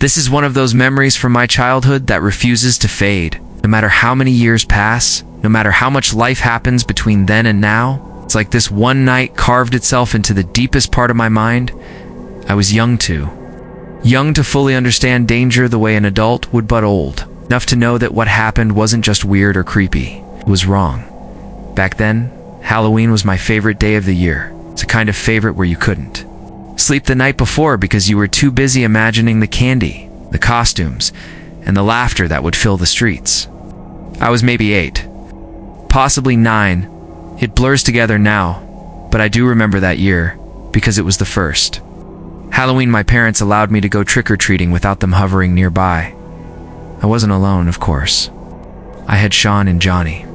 This is one of those memories from my childhood that refuses to fade. No matter how many years pass, no matter how much life happens between then and now, it's like this one night carved itself into the deepest part of my mind. I was young too. Young to fully understand danger the way an adult would, but old enough to know that what happened wasn't just weird or creepy. It was wrong. Back then, Halloween was my favorite day of the year. It's a kind of favorite where you couldn't sleep the night before because you were too busy imagining the candy, the costumes, and the laughter that would fill the streets. I was maybe 8, possibly 9. It blurs together now, but I do remember that year because it was the first Halloween my parents allowed me to go trick-or-treating without them hovering nearby. I wasn't alone, of course. I had Sean and Johnny.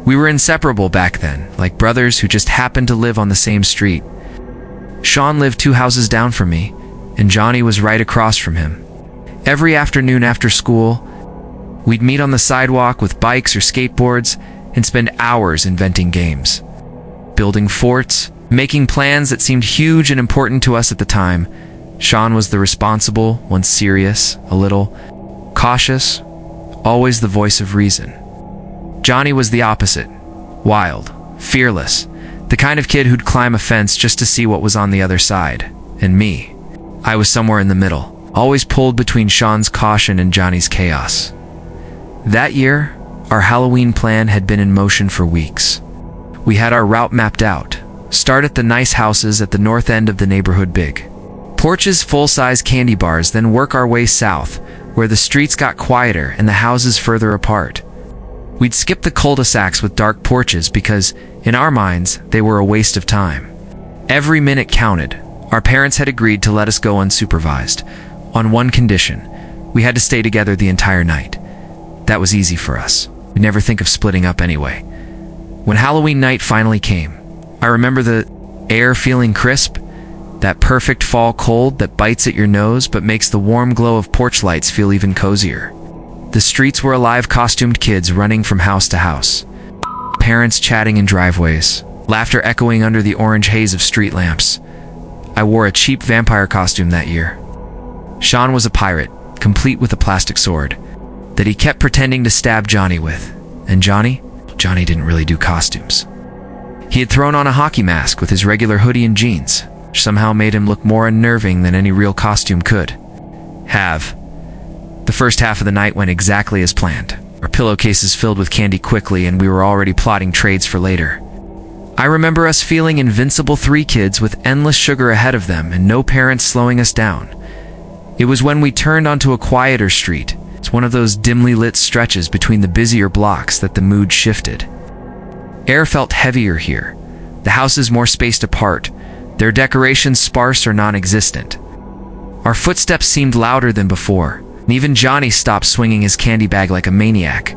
We were inseparable back then, like brothers who just happened to live on the same street. Sean lived 2 houses down from me, and Johnny was right across from him. Every afternoon after school, we'd meet on the sidewalk with bikes or skateboards and spend hours inventing games, building forts, making plans that seemed huge and important to us at the time. Sean was the responsible, once serious, a little cautious, always the voice of reason. Johnny was the opposite, wild, fearless, the kind of kid who'd climb a fence just to see what was on the other side. And me, I was somewhere in the middle, always pulled between Sean's caution and Johnny's chaos. That year, our Halloween plan had been in motion for weeks. We had our route mapped out. Start at the nice houses at the north end of the neighborhood big porches, full-size candy bars, then work our way south, where the streets got quieter and the houses further apart. We'd skip the cul-de-sacs with dark porches because, in our minds, they were a waste of time. Every minute counted. Our parents had agreed to let us go unsupervised, on one condition: we had to stay together the entire night. That was easy for us. We'd never think of splitting up anyway. When Halloween night finally came, I remember the air feeling crisp, that perfect fall cold that bites at your nose but makes the warm glow of porch lights feel even cozier. The streets were alive, costumed kids running from house to house, parents chatting in driveways, laughter echoing under the orange haze of street lamps. I wore a cheap vampire costume that year. Sean was a pirate, complete with a plastic sword that he kept pretending to stab Johnny with. And Johnny didn't really do costumes. He had thrown on a hockey mask with his regular hoodie and jeans, which somehow made him look more unnerving than any real costume could have. The first half of the night went exactly as planned. Our pillowcases filled with candy quickly, and we were already plotting trades for later. I remember us feeling invincible, 3 kids with endless sugar ahead of them and no parents slowing us down. It was when we turned onto a quieter street. It's one of those dimly lit stretches between the busier blocks that the mood shifted. Air felt heavier here, the houses more spaced apart, their decorations sparse or non-existent. Our footsteps seemed louder than before, and even Johnny stopped swinging his candy bag like a maniac.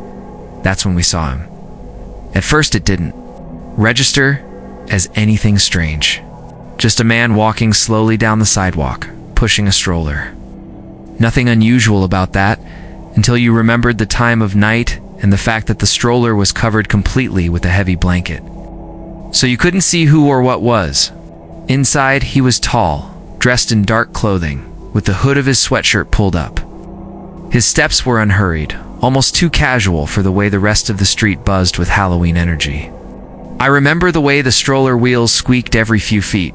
That's when we saw him. At first it didn't register as anything strange. Just a man walking slowly down the sidewalk, pushing a stroller. Nothing unusual about that, until you remembered the time of night and the fact that the stroller was covered completely with a heavy blanket. So you couldn't see who or what was. Inside, he was tall, dressed in dark clothing, with the hood of his sweatshirt pulled up. His steps were unhurried, almost too casual for the way the rest of the street buzzed with Halloween energy. I remember the way the stroller wheels squeaked every few feet.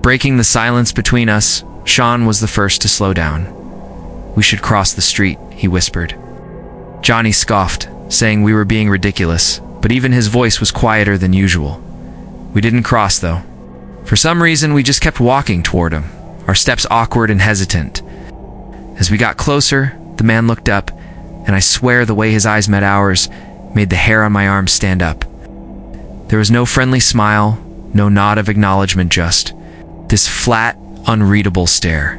Breaking the silence between us, Sean was the first to slow down. "We should cross the street," he whispered. Johnny scoffed, saying we were being ridiculous, but even his voice was quieter than usual. We didn't cross, though. For some reason, we just kept walking toward him, our steps awkward and hesitant. As we got closer, the man looked up, and I swear the way his eyes met ours made the hair on my arm stand up. There was no friendly smile, no nod of acknowledgement, just this flat, unreadable stare.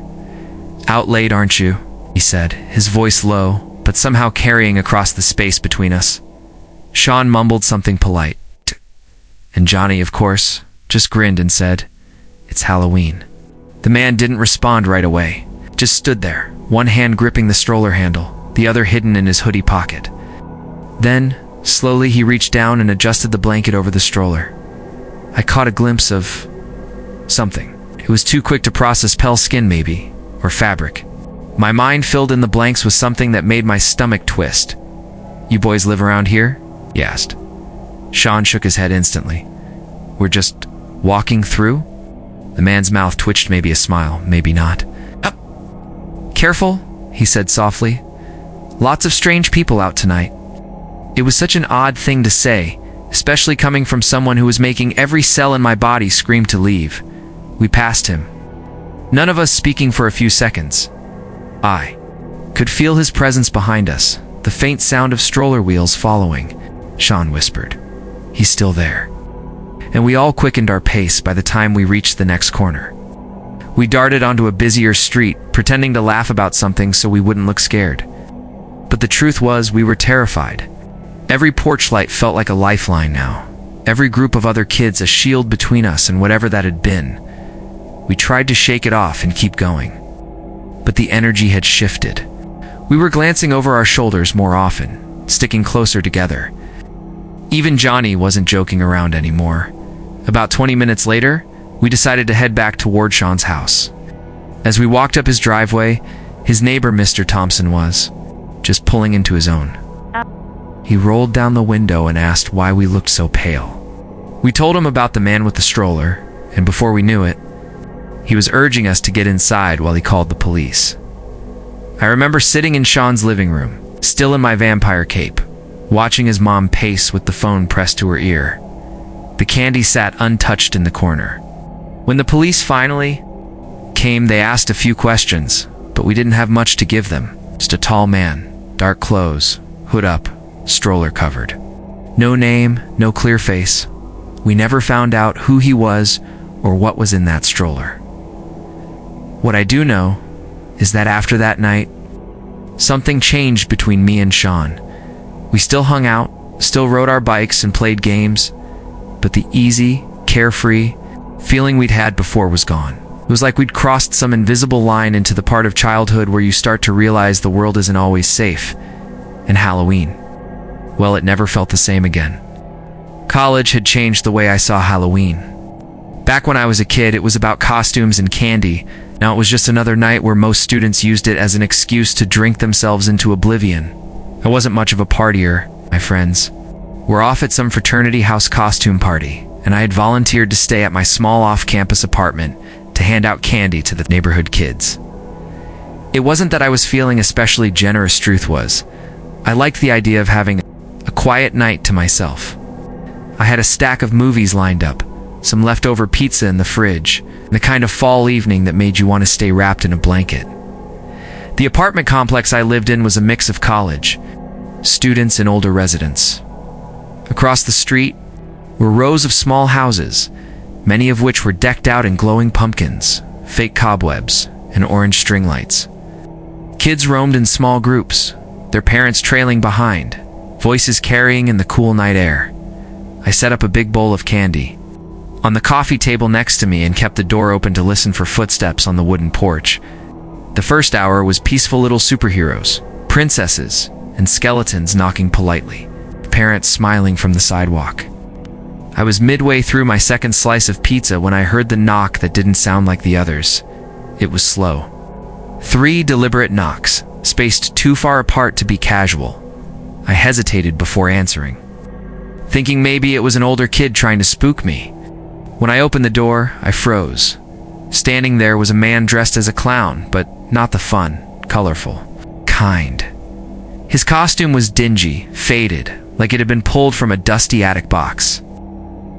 "Out late, aren't you?" he said, his voice low, but somehow carrying across the space between us. Sean mumbled something polite. And Johnny, of course, just grinned and said, "It's Halloween." The man didn't respond right away, just stood there, one hand gripping the stroller handle, the other hidden in his hoodie pocket. Then, slowly he reached down and adjusted the blanket over the stroller. I caught a glimpse of something. It was too quick to process, pale skin maybe, or fabric. My mind filled in the blanks with something that made my stomach twist. "You boys live around here?" he asked. Sean shook his head instantly. "We're just walking through?" The man's mouth twitched, maybe a smile, maybe not. "Careful," he said softly. "Lots of strange people out tonight." It was such an odd thing to say, especially coming from someone who was making every cell in my body scream to leave. We passed him, none of us speaking for a few seconds. I could feel his presence behind us, the faint sound of stroller wheels following. Sean whispered, "He's still there." And we all quickened our pace by the time we reached the next corner. We darted onto a busier street, pretending to laugh about something so we wouldn't look scared. But the truth was, we were terrified. Every porch light felt like a lifeline now. Every group of other kids a shield between us and whatever that had been. We tried to shake it off and keep going. But the energy had shifted. We were glancing over our shoulders more often, sticking closer together. Even Johnny wasn't joking around anymore. About 20 minutes later, we decided to head back toward Sean's house. As we walked up his driveway, his neighbor, Mr. Thompson, was just pulling into his own. He rolled down the window and asked why we looked so pale. We told him about the man with the stroller, and before we knew it, he was urging us to get inside while he called the police. I remember sitting in Sean's living room, still in my vampire cape, watching his mom pace with the phone pressed to her ear. The candy sat untouched in the corner. When the police finally came, they asked a few questions, but we didn't have much to give them. Just a tall man, dark clothes, hood up, stroller covered. No name, no clear face. We never found out who he was or what was in that stroller. What I do know is that after that night, something changed between me and Sean. We still hung out, still rode our bikes and played games, but the easy, carefree feeling we'd had before was gone. It was like we'd crossed some invisible line into the part of childhood where you start to realize the world isn't always safe. And Halloween, well, it never felt the same again. College had changed the way I saw Halloween. Back when I was a kid, it was about costumes and candy. Now it was just another night where most students used it as an excuse to drink themselves into oblivion. I wasn't much of a partier. My friends were off at some fraternity house costume party, and I had volunteered to stay at my small off-campus apartment to hand out candy to the neighborhood kids. It wasn't that I was feeling especially generous, truth was. I liked the idea of having a quiet night to myself. I had a stack of movies lined up, some leftover pizza in the fridge, and the kind of fall evening that made you want to stay wrapped in a blanket. The apartment complex I lived in was a mix of college, students, and older residents. Across the street were rows of small houses, many of which were decked out in glowing pumpkins, fake cobwebs, and orange string lights. Kids roamed in small groups, their parents trailing behind, voices carrying in the cool night air. I set up a big bowl of candy on the coffee table next to me and kept the door open to listen for footsteps on the wooden porch. The first hour was peaceful little superheroes, princesses, and skeletons knocking politely, parents smiling from the sidewalk. I was midway through my second slice of pizza when I heard the knock that didn't sound like the others. It was slow. 3 deliberate knocks, spaced too far apart to be casual. I hesitated before answering, thinking maybe it was an older kid trying to spook me. When I opened the door, I froze. Standing there was a man dressed as a clown, but not the fun, colorful kind. His costume was dingy, faded, like it had been pulled from a dusty attic box.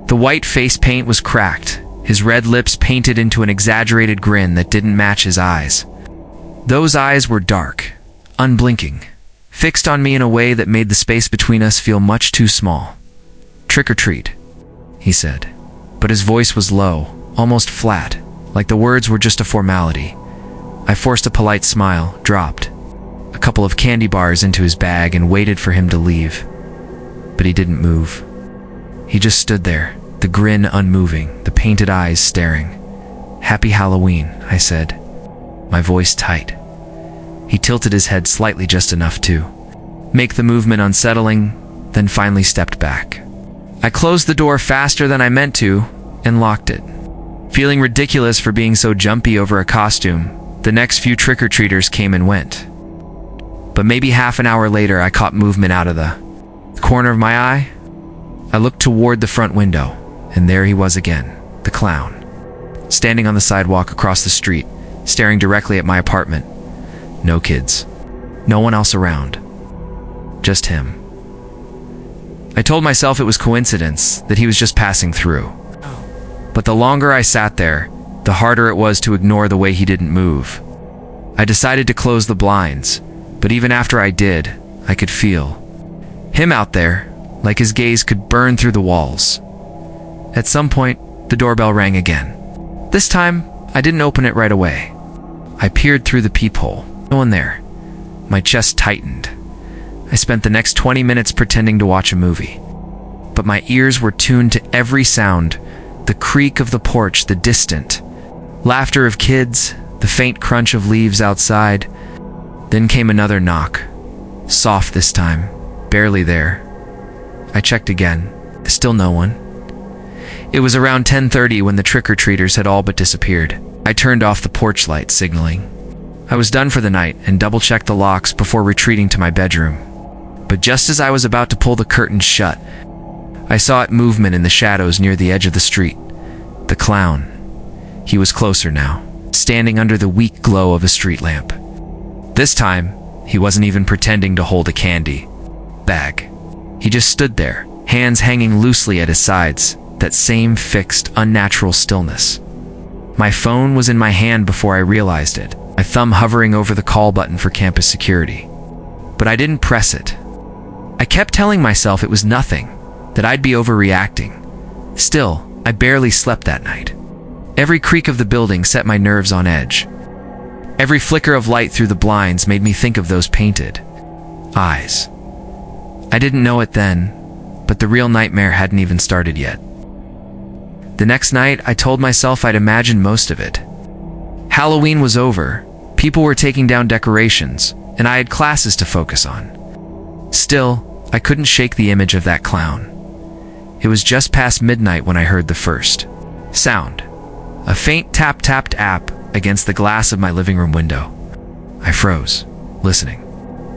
The white face paint was cracked, his red lips painted into an exaggerated grin that didn't match his eyes. Those eyes were dark, unblinking, fixed on me in a way that made the space between us feel much too small. "Trick or treat," he said, but his voice was low, almost flat, like the words were just a formality. I forced a polite smile, dropped a couple of candy bars into his bag, and waited for him to leave. But he didn't move. He just stood there, the grin unmoving, the painted eyes staring. "Happy Halloween," I said, my voice tight. He tilted his head slightly, just enough to make the movement unsettling, then finally stepped back. I closed the door faster than I meant to and locked it. Feeling ridiculous for being so jumpy over a costume, The next few trick-or-treaters came and went. But maybe half an hour later, I caught movement out of the corner of my eye. I looked toward the front window, and there he was again, the clown, standing on the sidewalk across the street, staring directly at my apartment. No kids. No one else around. Just him. I told myself it was coincidence, that he was just passing through. But the longer I sat there, the harder it was to ignore the way he didn't move. I decided to close the blinds, but even after I did, I could feel him out there, like his gaze could burn through the walls. At some point, the doorbell rang again. This time, I didn't open it right away. I peered through the peephole. No one there. My chest tightened. I spent the next 20 minutes pretending to watch a movie. But my ears were tuned to every sound, the creak of the porch, the distant laughter of kids, the faint crunch of leaves outside. Then came another knock. Soft this time, barely there. I checked again. Still no one. It was around 10:30 when the trick-or-treaters had all but disappeared. I turned off the porch light, signaling I was done for the night, and double-checked the locks before retreating to my bedroom. But just as I was about to pull the curtains shut, I saw it movement in the shadows near the edge of the street. The clown. He was closer now, standing under the weak glow of a street lamp. This time, he wasn't even pretending to hold a candy bag. He just stood there, hands hanging loosely at his sides, that same fixed, unnatural stillness. My phone was in my hand before I realized it, my thumb hovering over the call button for campus security. But I didn't press it. I kept telling myself it was nothing, that I'd be overreacting. Still, I barely slept that night. Every creak of the building set my nerves on edge. Every flicker of light through the blinds made me think of those painted eyes. I didn't know it then, but the real nightmare hadn't even started yet. The next night, I told myself I'd imagined most of it. Halloween was over, people were taking down decorations, and I had classes to focus on. Still, I couldn't shake the image of that clown. It was just past midnight when I heard the first sound. A faint tap-tap-tap against the glass of my living room window. I froze, listening.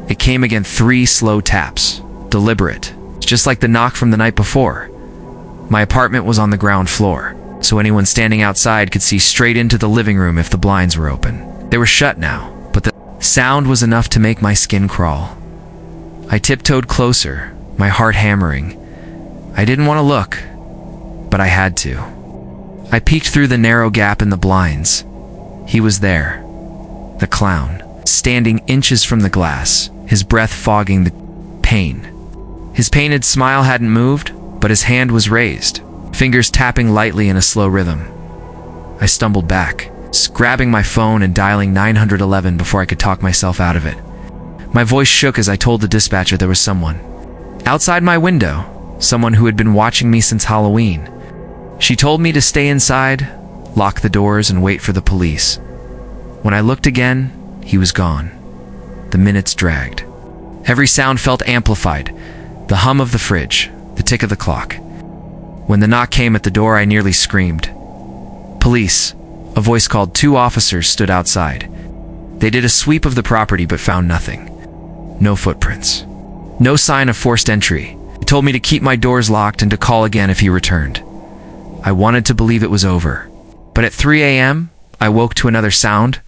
It came again, 3 slow taps, deliberate, just like the knock from the night before. My apartment was on the ground floor, so anyone standing outside could see straight into the living room if the blinds were open. They were shut now, but the sound was enough to make my skin crawl. I tiptoed closer, my heart hammering. I didn't want to look, but I had to. I peeked through the narrow gap in the blinds. He was there, the clown, standing inches from the glass, his breath fogging the pain. His painted smile hadn't moved, but his hand was raised, fingers tapping lightly in a slow rhythm. I stumbled back, grabbing my phone and dialing 911 before I could talk myself out of it. My voice shook as I told the dispatcher there was someone outside my window, someone who had been watching me since Halloween. She told me to stay inside, lock the doors, and wait for the police. When I looked again, he was gone. The minutes dragged. Every sound felt amplified, the hum of the fridge, the tick of the clock. When the knock came at the door, I nearly screamed. Police, a voice called. 2 officers stood outside. They did a sweep of the property but found nothing. No footprints. No sign of forced entry. They told me to keep my doors locked and to call again if he returned. I wanted to believe it was over. But at 3 a.m., I woke to another sound,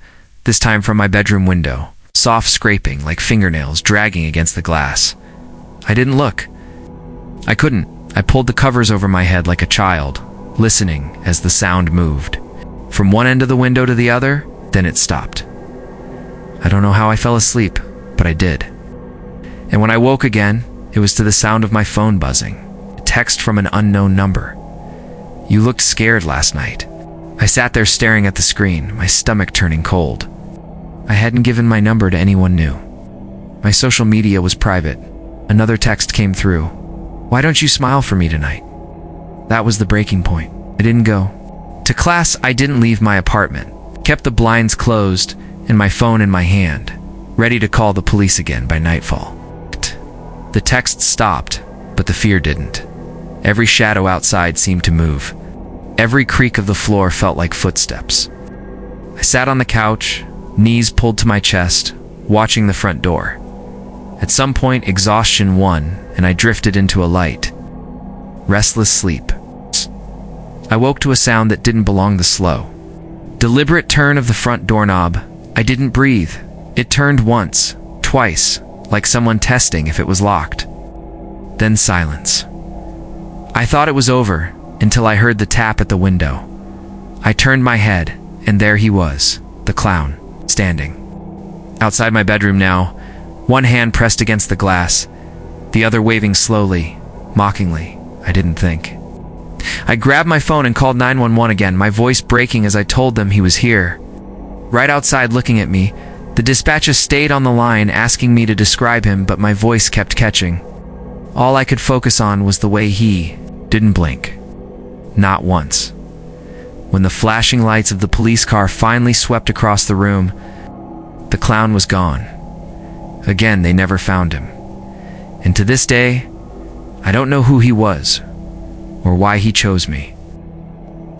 this time from my bedroom window. Soft scraping, like fingernails dragging against the glass. I didn't look. I couldn't. I pulled the covers over my head like a child, listening as the sound moved. From one end of the window to the other, then it stopped. I don't know how I fell asleep, but I did. And when I woke again, it was to the sound of my phone buzzing, a text from an unknown number. You looked scared last night. I sat there staring at the screen, my stomach turning cold. I hadn't given my number to anyone new. My social media was private. Another text came through. Why don't you smile for me tonight? That was the breaking point. I didn't go to class. I didn't leave my apartment. Kept the blinds closed and my phone in my hand, ready to call the police again by nightfall. The text stopped, but the fear didn't. Every shadow outside seemed to move. Every creak of the floor felt like footsteps. I sat on the couch, knees pulled to my chest, watching the front door. At some point, exhaustion won, and I drifted into a light, restless sleep. I woke to a sound that didn't belong. The slow, deliberate turn of the front doorknob. I didn't breathe. It turned once, twice, like someone testing if it was locked. Then silence. I thought it was over until I heard the tap at the window. I turned my head, and there he was, the clown, standing outside my bedroom now, one hand pressed against the glass, the other waving slowly, mockingly. I didn't think. I grabbed my phone and called 911 again, my voice breaking as I told them he was here, right outside looking at me. The dispatcher stayed on the line asking me to describe him, but my voice kept catching. All I could focus on was the way he didn't blink. Not once. When the flashing lights of the police car finally swept across the room, the clown was gone. Again, they never found him. And to this day, I don't know who he was or why he chose me.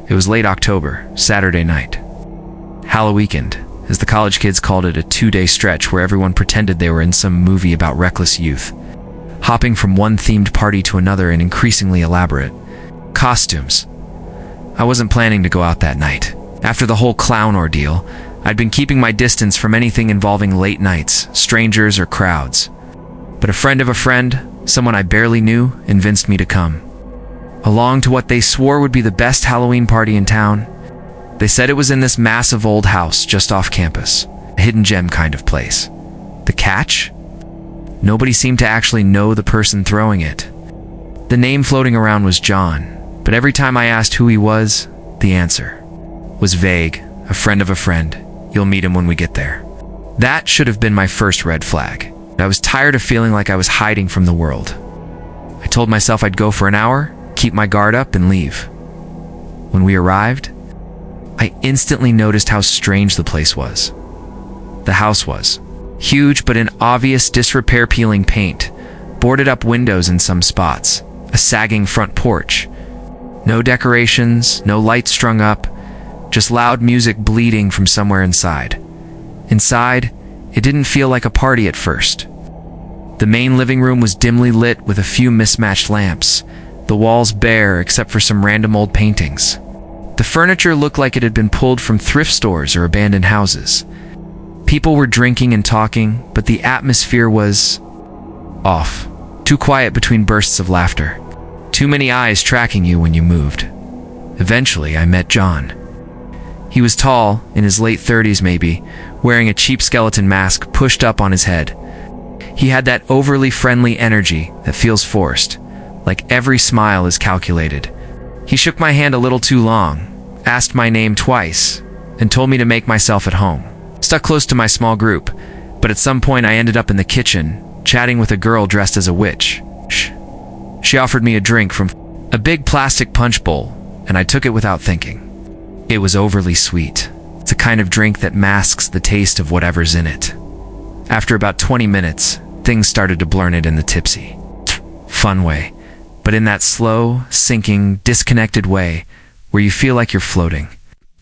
It was late October, Saturday night. Halloweekend, as the college kids called it, a 2-day stretch where everyone pretended they were in some movie about reckless youth, hopping from one themed party to another in increasingly elaborate costumes. I wasn't planning to go out that night. After the whole clown ordeal, I'd been keeping my distance from anything involving late nights, strangers, or crowds. But a friend of a friend, someone I barely knew, convinced me to come along to what they swore would be the best Halloween party in town. They said it was in this massive old house just off campus, a hidden gem kind of place. The catch? Nobody seemed to actually know the person throwing it. The name floating around was John, but every time I asked who he was, the answer was vague. A friend of a friend. You'll meet him when we get there. That should have been my first red flag. I was tired of feeling like I was hiding from the world. I told myself I'd go for an hour, keep my guard up, and leave. When we arrived, I instantly noticed how strange the place was. The house was huge, but in obvious disrepair, peeling paint, boarded up windows in some spots, a sagging front porch. No decorations, no lights strung up, just loud music bleeding from somewhere inside. Inside, it didn't feel like a party at first. The main living room was dimly lit with a few mismatched lamps, the walls bare except for some random old paintings. The furniture looked like it had been pulled from thrift stores or abandoned houses. People were drinking and talking, but the atmosphere was off. Too quiet between bursts of laughter. Too many eyes tracking you when you moved. Eventually, I met John. He was tall, in his late 30s maybe, wearing a cheap skeleton mask pushed up on his head. He had that overly friendly energy that feels forced, like every smile is calculated. He shook my hand a little too long, asked my name twice, and told me to make myself at home. Stuck close to my small group, but at some point I ended up in the kitchen, chatting with a girl dressed as a witch. She offered me a drink from a big plastic punch bowl, and I took it without thinking. It was overly sweet. It's a kind of drink that masks the taste of whatever's in it. After about 20 minutes, things started to blur it in the tipsy, fun way, but in that slow, sinking, disconnected way where you feel like you're floating,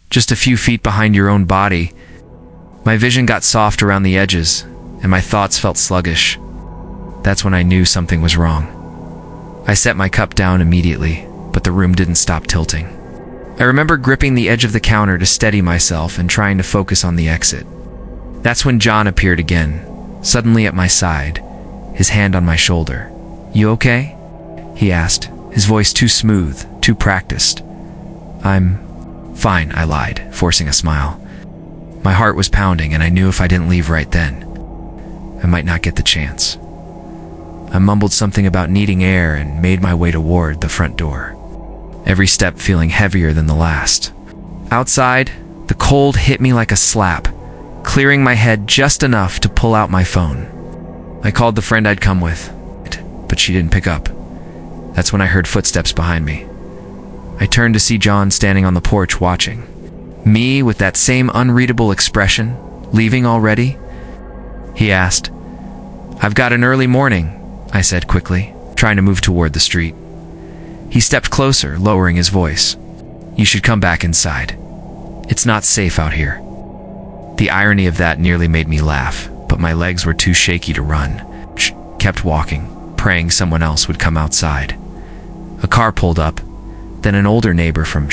just a few feet behind your own body. My vision got soft around the edges, and my thoughts felt sluggish. That's when I knew something was wrong. I set my cup down immediately, but the room didn't stop tilting. I remember gripping the edge of the counter to steady myself and trying to focus on the exit. That's when John appeared again, suddenly at my side, his hand on my shoulder. "You okay?" he asked, his voice too smooth, too practiced. "I'm fine," I lied, forcing a smile. My heart was pounding, and I knew if I didn't leave right then, I might not get the chance. I mumbled something about needing air and made my way toward the front door, every step feeling heavier than the last. Outside, the cold hit me like a slap, clearing my head just enough to pull out my phone. I called the friend I'd come with, but she didn't pick up. That's when I heard footsteps behind me. I turned to see John standing on the porch watching. Me with that same unreadable expression, leaving already? He asked. "I've got an early morning," I said quickly, trying to move toward the street. He stepped closer, lowering his voice. "You should come back inside. It's not safe out here." The irony of that nearly made me laugh, but my legs were too shaky to run. Kept walking, praying someone else would come outside. A car pulled up, then an older neighbor from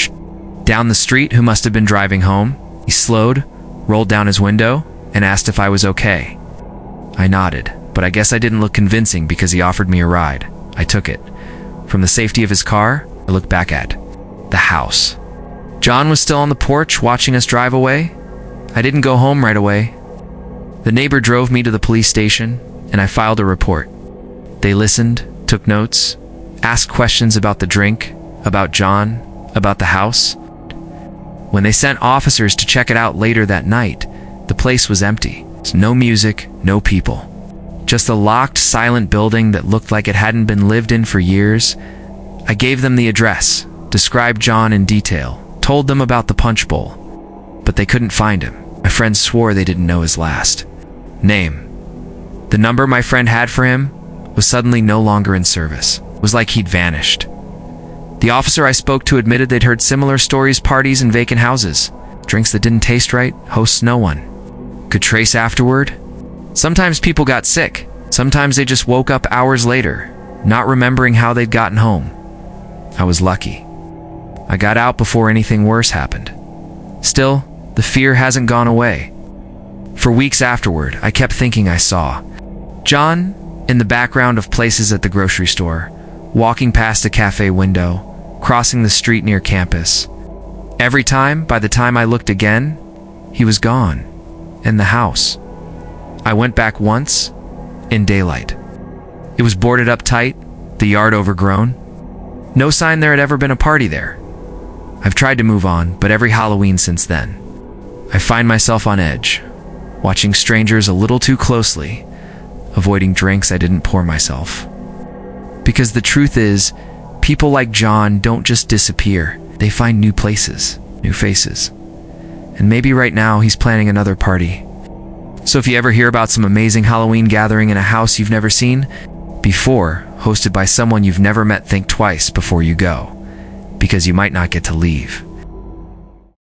down the street who must have been driving home. He slowed, rolled down his window, and asked if I was okay. I nodded, but I guess I didn't look convincing because he offered me a ride. I took it. From the safety of his car, I looked back at the house. John was still on the porch watching us drive away. I didn't go home right away. The neighbor drove me to the police station, and I filed a report. They listened, took notes, asked questions about the drink, about John, about the house. When they sent officers to check it out later that night, the place was empty. No music, no people. Just a locked, silent building that looked like it hadn't been lived in for years. I gave them the address, described John in detail, told them about the punch bowl. But they couldn't find him. My friends swore they didn't know his last name. The number my friend had for him was suddenly no longer in service. It was like he'd vanished. The officer I spoke to admitted they'd heard similar stories, parties in vacant houses, drinks that didn't taste right, hosts no one could trace afterward. Sometimes people got sick. Sometimes they just woke up hours later, not remembering how they'd gotten home. I was lucky. I got out before anything worse happened. Still, the fear hasn't gone away. For weeks afterward, I kept thinking I saw John in the background of places at the grocery store, walking past a cafe window, crossing the street near campus. Every time, by the time I looked again, he was gone. In the house. I went back once, in daylight. It was boarded up tight, the yard overgrown. No sign there had ever been a party there. I've tried to move on, but every Halloween since then, I find myself on edge, watching strangers a little too closely, avoiding drinks I didn't pour myself. Because the truth is, people like John don't just disappear. They find new places, new faces. And maybe right now he's planning another party. So if you ever hear about some amazing Halloween gathering in a house you've never seen before, hosted by someone you've never met, think twice before you go, because you might not get to leave.